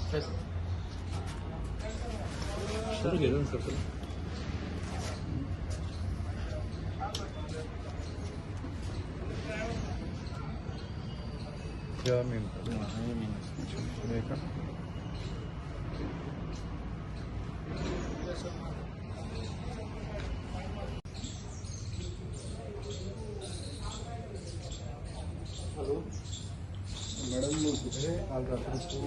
Sir गेलं sir क्या main का मैडम कुठे काल रात्री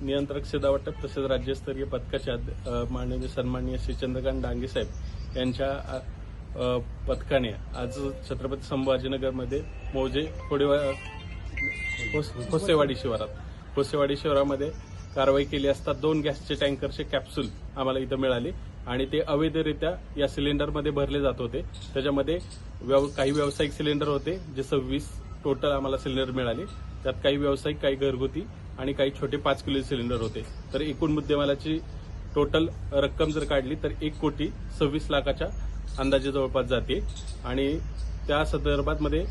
नियंत्रक सेवा वाटप तसेच राज्यस्तरीय पथकाचे माननीय सन्माननीय श्री चंद्रकांत डांगे साहेब यांच्या पथकाने आज छत्रपती संभाजीनगरमध्ये मौजे खोसेवाडी शिवारामध्ये कारवाई केली असता 2 गॅसचे टँकरचे कॅप्सूल आम्हाला इथं मिळाले आणि ते अवैधरित्या या सिलेंडरमध्ये भरले जात होते। त्याच्यामध्ये काही व्यावसायिक सिलेंडर होते जे 26 टोटल आम्हाला सिलेंडर मिळाले। त्यात काही व्यावसायिक, काही घरगुती आणि काही छोटे 5 किलो सिलेंडर होते। तर एकूण मुद्देमालाची टोटल रक्कम जर काढली तर 1,26 लाखाच्या अंदाजे जवळपास जाते आणि त्या संदर्भात मध्ये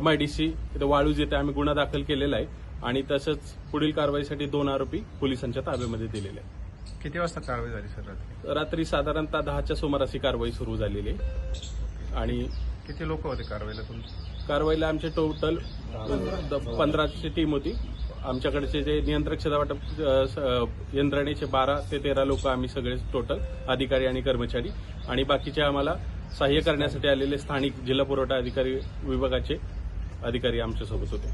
MIDC वाळूज येथे आम्ही गुन्हा दाखल केलेला आहे आणि तसंच पुढील कारवाईसाठी 2 आरोपी पोलिसांच्या ताब्यामध्ये दिलेले आहेत। किती वाजता कारवाई झाली सर? रात्री साधारणतः 10च्या सुमारास ही कारवाई सुरू झालेली आहे आणि किती लोक होते कारवाईला तुमची? कारवाईला आमचे टोटल 15ची टीम होती। आमच्याकडचे जे नियंत्रक सेवा वाटप यंत्रणेचे 12 ते 13 लोक आम्ही सगळे टोटल अधिकारी आणि कर्मचारी आणि बाकीचे आम्हाला सहाय्य करण्यासाठी आलेले स्थानिक जिल्हा पुरवठा अधिकारी विभागाचे अधिकारी आमच्यासोबत होते।